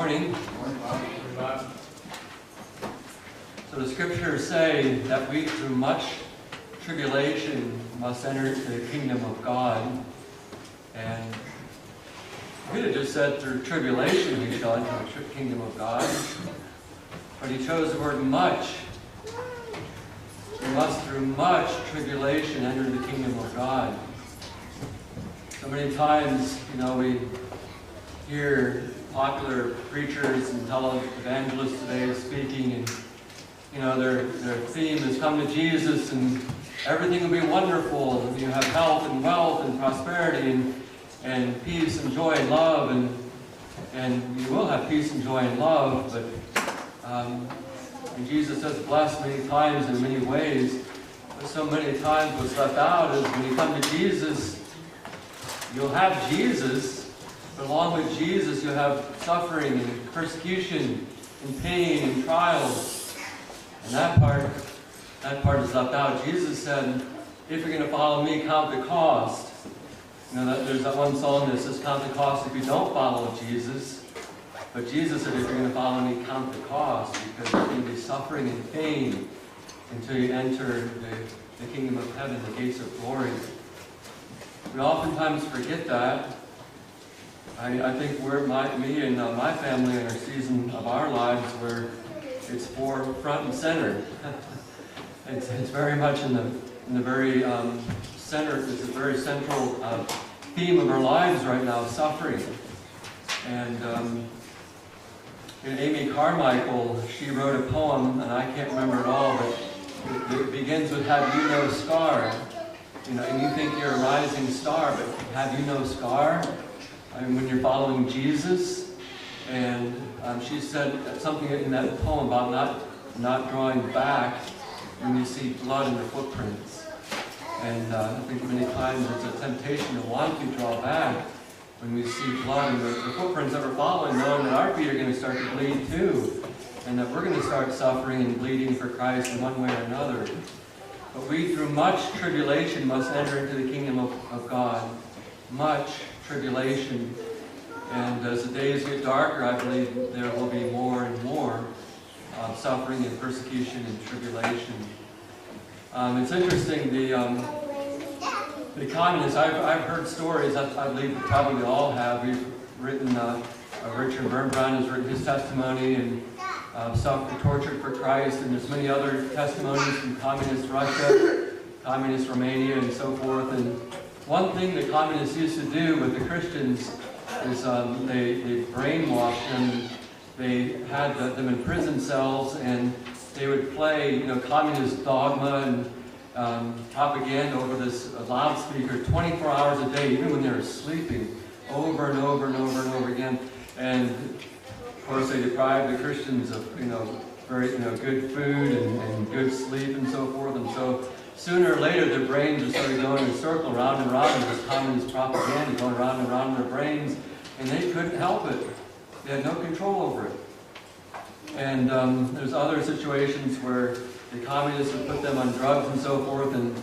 morning. So the scriptures say that we, through much tribulation, must enter into the kingdom of God. And we could have just said through tribulation we shall enter the kingdom of God. But he chose the word much. We must, through much tribulation, enter the kingdom of God. So many times, we hear popular preachers and televangelists today speaking, and their theme is come to Jesus and everything will be wonderful. And you have health and wealth and prosperity and peace and joy and love, and you will have peace and joy and love, and Jesus says blessed many times in many ways. But so many times what's left out is when you come to Jesus, you'll have Jesus, but along with Jesus you'll have suffering and persecution and pain and trials. And that part is left out. Jesus said, if you're going to follow me, count the cost. There's that one song that says, count the cost if you don't follow Jesus. But Jesus said, if you're going to follow me, count the cost, because there's going to be suffering and pain until you enter the kingdom of heaven, the gates of glory. We oftentimes forget that. I think me and my family in our season of our lives where it's front and center. It's very much in the very center. It's a very central theme of our lives right now, suffering. And Amy Carmichael, she wrote a poem, and I can't remember it all, but it begins with "Have you no scar?" And you think you're a rising star, but have you no scar? When you're following Jesus. And she said something in that poem about not drawing back when you see blood in the footprints. And I think many times it's a temptation to want to draw back when we see blood in the footprints that we're following, knowing that our feet are going to start to bleed too, and that we're going to start suffering and bleeding for Christ in one way or another. But we, through much tribulation, must enter into the kingdom of God. Much tribulation. And as the days get darker, I believe there will be more and more suffering and persecution and tribulation. It's interesting, the communists, I've heard stories, I believe we probably all have. We've written, Richard Birnbaum has written his testimony, and suffered, tortured for Christ, and there's many other testimonies from communist Russia, communist Romania, and so forth. And one thing the communists used to do with the Christians is they brainwashed them. They had them in prison cells, and they would play communist dogma and propaganda over this loudspeaker 24 hours a day, even when they were sleeping, over and over and over and over again. And of course they deprived the Christians of very good food and good sleep and so forth. And so sooner or later their brains just started going in a circle round and round with this communist propaganda going round and round in their brains, and they couldn't help it. They had no control over it. And there's other situations where the communists would put them on drugs and so forth and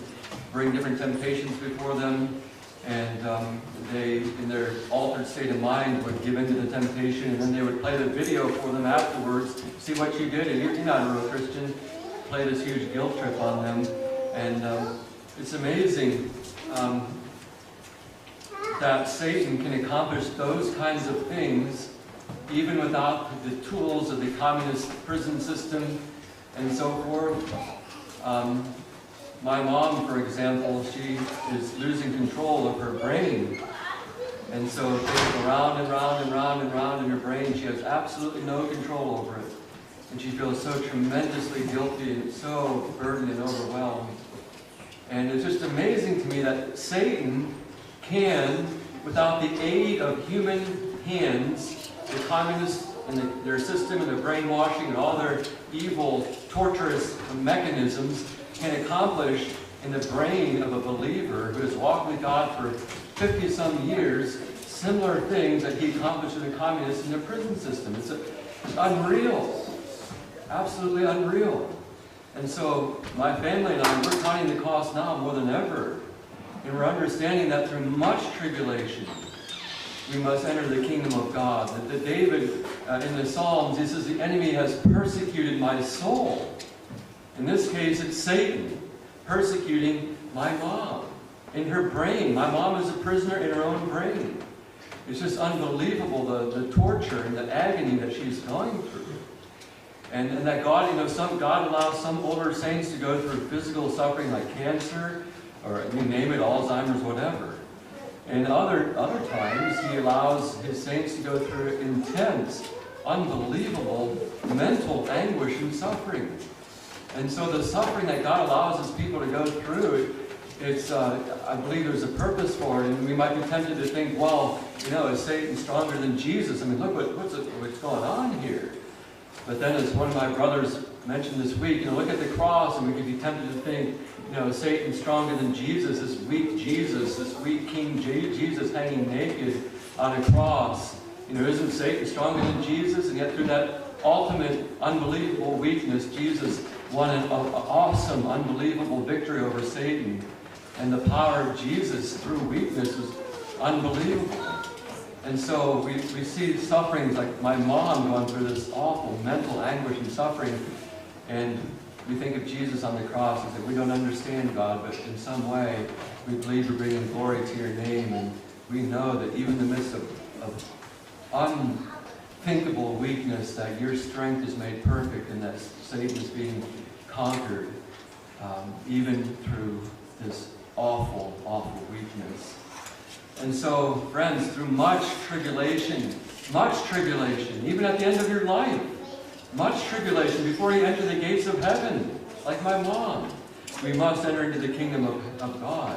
bring different temptations before them. And they, in their altered state of mind, would give in to the temptation, and then they would play the video for them afterwards. See what you did, and you're not a real Christian. Play this huge guilt trip on them. And it's amazing that Satan can accomplish those kinds of things even without the tools of the communist prison system and so forth. My mom, for example, she is losing control of her brain. And so things go round and round and round and round in her brain. She has absolutely no control over it. And she feels so tremendously guilty and so burdened and overwhelmed. And it's just amazing to me that Satan can, without the aid of human hands, the communists and their system and their brainwashing and all their evil, torturous mechanisms, can accomplish in the brain of a believer who has walked with God for 50-some years, similar things that he accomplished in the communists in the prison system. It's unreal. Absolutely unreal. And so my family and I, we're counting the cost now more than ever. And we're understanding that through much tribulation, we must enter the kingdom of God. That David, in the Psalms, he says, the enemy has persecuted my soul. In this case, it's Satan persecuting my mom in her brain. My mom is a prisoner in her own brain. It's just unbelievable, the torture and the agony that she's going through. And that God, God allows some older saints to go through physical suffering like cancer, or you name it, Alzheimer's, whatever. And other times, He allows His saints to go through intense, unbelievable mental anguish and suffering. And so the suffering that God allows His people to go through, it's, I believe there's a purpose for it. And we might be tempted to think, well, is Satan stronger than Jesus? I mean, look what's going on here. But then, as one of my brothers mentioned this week, look at the cross, and we could be tempted to think, is Satan stronger than Jesus, this weak Jesus, this weak King Jesus hanging naked on a cross? Isn't Satan stronger than Jesus? And yet through that ultimate, unbelievable weakness, Jesus won an awesome, unbelievable victory over Satan. And the power of Jesus through weakness was unbelievable. And so we see sufferings like my mom going through this awful mental anguish and suffering. And we think of Jesus on the cross and say, we don't understand, God, but in some way we believe you're bringing glory to your name. And we know that even in the midst of unthinkable weakness, that your strength is made perfect and that Satan is being conquered, even through this awful, awful weakness. And so, friends, through much tribulation, even at the end of your life, much tribulation before you enter the gates of heaven, like my mom, we must enter into the kingdom of God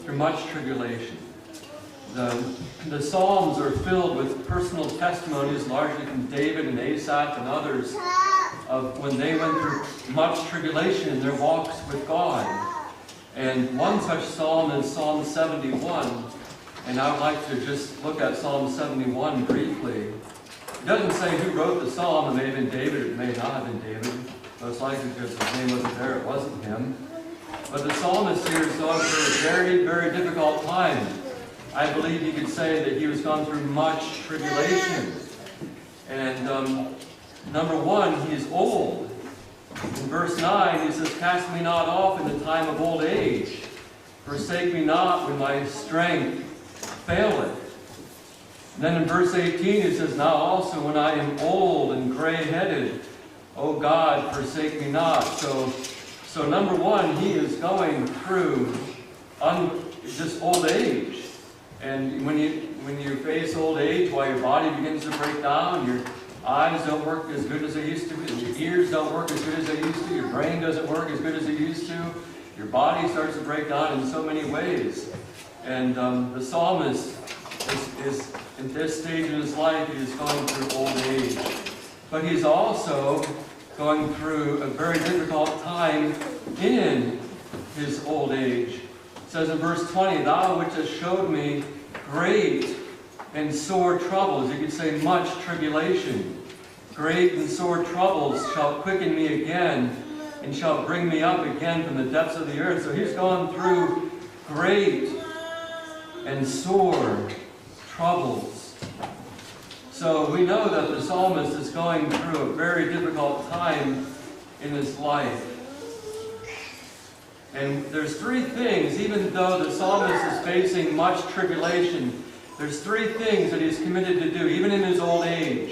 through much tribulation. The Psalms are filled with personal testimonies, largely from David and Asaph and others, of when they went through much tribulation in their walks with God. And one such psalm is Psalm 71. And I would like to just look at Psalm 71 briefly. It doesn't say who wrote the psalm. It may have been David, it may not have been David. Most likely because his name wasn't there, it wasn't him. But the psalmist here is going through a very, very difficult time. I believe you could say that he was going through much tribulation. And number one, he's old. In verse 9, he says, "Cast me not off in the time of old age. Forsake me not when my strength faileth." And then in verse 18, it says, "Now also when I am old and gray-headed, O God, forsake me not." So number one, he is going through just old age. And when you face old age, while your body begins to break down, your eyes don't work as good as they used to, your ears don't work as good as they used to, your brain doesn't work as good as it used to, your body starts to break down in so many ways. And the psalmist is in this stage in his life, he is going through old age. But he's also going through a very difficult time in his old age. It says in verse 20, "Thou which hast showed me great and sore troubles," you could say much tribulation. "Great and sore troubles shall quicken me again, and shall bring me up again from the depths of the earth." So he's gone through great and sore troubles. So we know that the psalmist is going through a very difficult time in his life. And there's three things, even though the psalmist is facing much tribulation, there's three things that he's committed to do, even in his old age,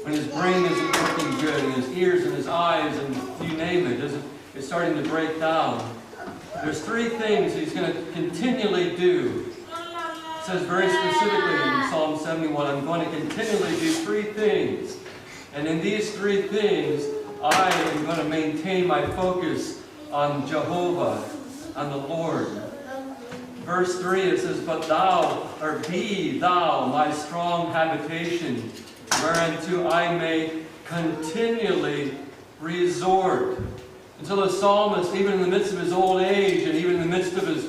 when his brain isn't working good, and his ears and his eyes, and you name it, it's starting to break down. There's three things he's going to continually do. It says very specifically in Psalm 71, "I'm going to continually do three things. And in these three things, I am going to maintain my focus on Jehovah, on the Lord." Verse 3, it says, "But thou, or be thou my strong habitation, whereunto I may continually resort." And so the psalmist, even in the midst of his old age, and even in the midst of his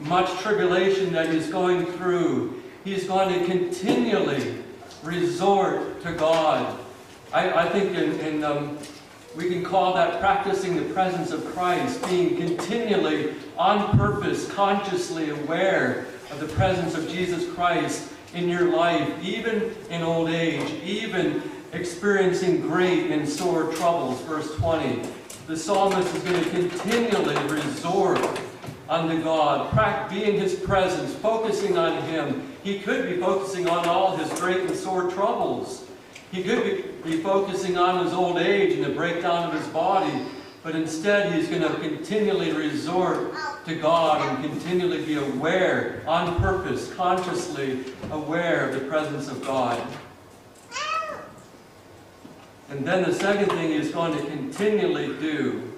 much tribulation that he's going through, he's going to continually resort to God. I think we can call that practicing the presence of Christ, being continually on purpose, consciously aware of the presence of Jesus Christ in your life, even in old age, even experiencing great and sore troubles. Verse 20, the psalmist is going to continually resort unto God, be in His presence, focusing on Him. He could be focusing on all his great and sore troubles. He could be focusing on his old age and the breakdown of his body, but instead he's going to continually resort to God and continually be aware, on purpose, consciously aware of the presence of God. And then the second thing he's going to continually do,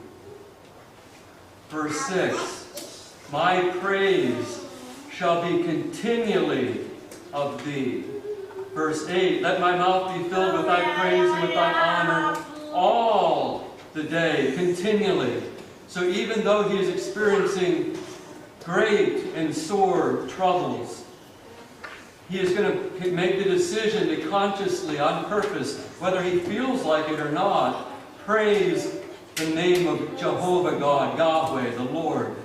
verse 6, my praise shall be continually of thee. Verse 8, let my mouth be filled with thy praise and with thy honor all the day, continually. So even though he is experiencing great and sore troubles, he is going to make the decision to consciously, on purpose, whether he feels like it or not, praise the name of Jehovah God, Yahweh, the Lord.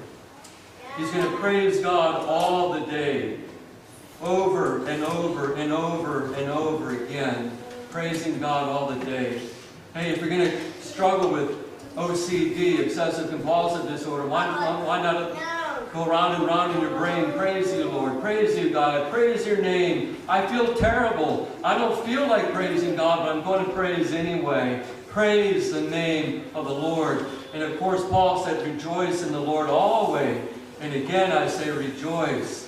He's going to praise God all the day, over and over and over and over again, praising God all the day. Hey, if you're going to struggle with OCD, obsessive compulsive disorder, why not go round and round in your brain? Praise you, Lord. Praise you, God. Praise your name. I feel terrible. I don't feel like praising God, but I'm going to praise anyway. Praise the name of the Lord. And of course, Paul said, rejoice in the Lord always. And again, I say rejoice.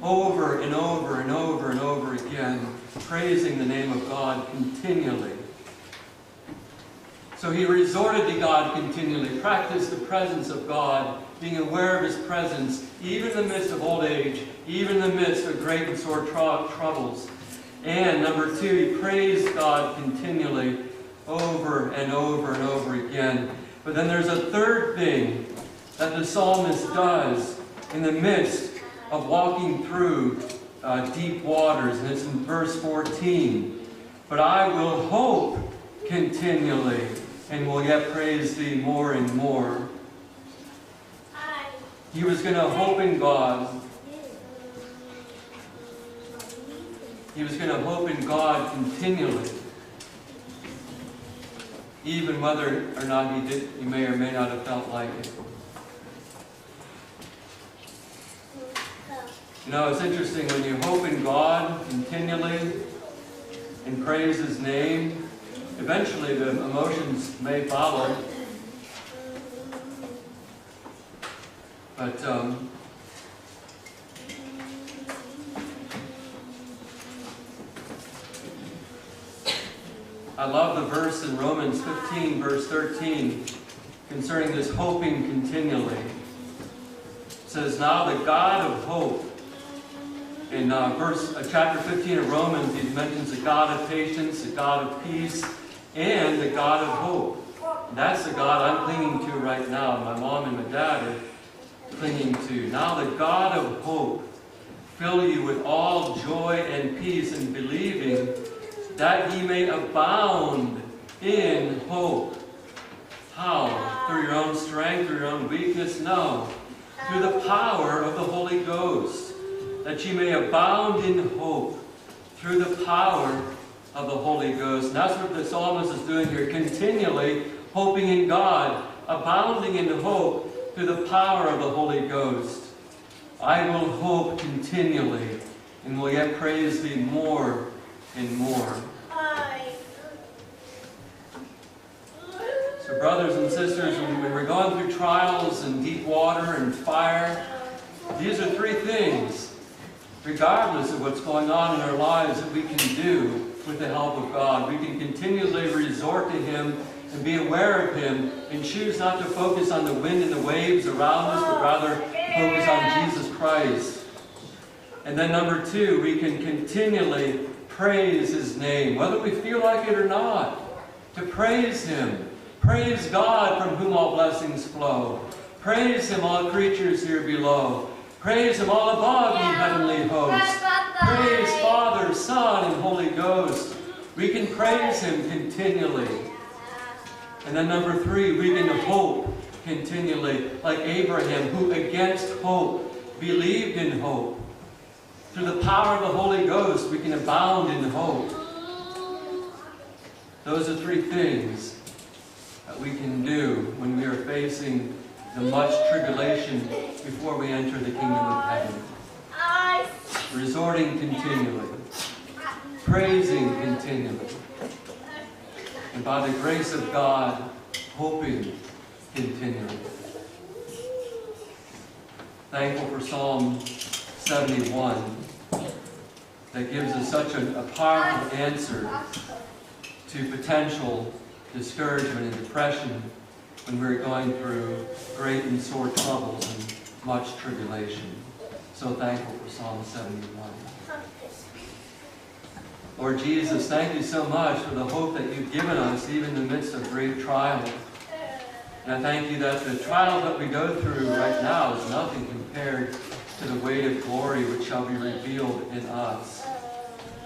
Over and over and over and over again, praising the name of God continually. So he resorted to God continually, practiced the presence of God, being aware of His presence, even in the midst of old age, even in the midst of great and sore troubles. And number 2, he praised God continually, over and over and over again. But then there's a third thing that the psalmist does in the midst of walking through deep waters, and it's in verse 14. But I will hope continually, and will yet praise thee more and more. He was going to hope in God. He was going to hope in God continually, even whether or not he may or may not have felt like it. You know, it's interesting when you hope in God continually and praise His name, eventually the emotions may follow. But I love the verse in Romans 15, verse 13, concerning this hoping continually. It says, now the God of hope. In chapter 15 of Romans, he mentions the God of patience, the God of peace, and the God of hope. And that's the God I'm clinging to right now. My mom and my dad are clinging to. Now the God of hope fill you with all joy and peace in believing, that ye may abound in hope. How? Through your own strength, through your own weakness? No. Through the power of the Holy Ghost. That ye may abound in hope through the power of the Holy Ghost. And that's what the psalmist is doing here, continually hoping in God, abounding in hope through the power of the Holy Ghost. I will hope continually, and will yet praise thee more and more. So brothers and sisters, when we're going through trials and deep water and fire, these are 3 things, regardless of what's going on in our lives, that we can do with the help of God. We can continually resort to Him and be aware of Him and choose not to focus on the wind and the waves around us, but rather focus on Jesus Christ. And then number 2, we can continually praise His name, whether we feel like it or not, to praise Him. Praise God, from whom all blessings flow. Praise Him, all creatures here below. Praise Him all above, ye heavenly hosts. Praise Father, Son, and Holy Ghost. We can praise Him continually. And then number 3, we can hope continually, like Abraham, who against hope believed in hope. Through the power of the Holy Ghost, we can abound in hope. Those are three things that we can do when we are facing the much tribulation before we enter the kingdom of heaven. Resorting continually, praising continually, and by the grace of God, hoping continually. Thankful for Psalm 71 that gives us such a powerful answer to potential discouragement and depression when we're going through great and sore troubles and much tribulation. So thankful for Psalm 71. Lord Jesus, thank you so much for the hope that you've given us even in the midst of great trials. And I thank you that the trial that we go through right now is nothing compared to the weight of glory which shall be revealed in us.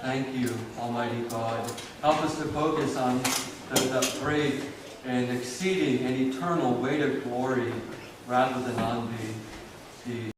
Thank you, Almighty God. Help us to focus on the great and exceeding and eternal weight of glory rather than on the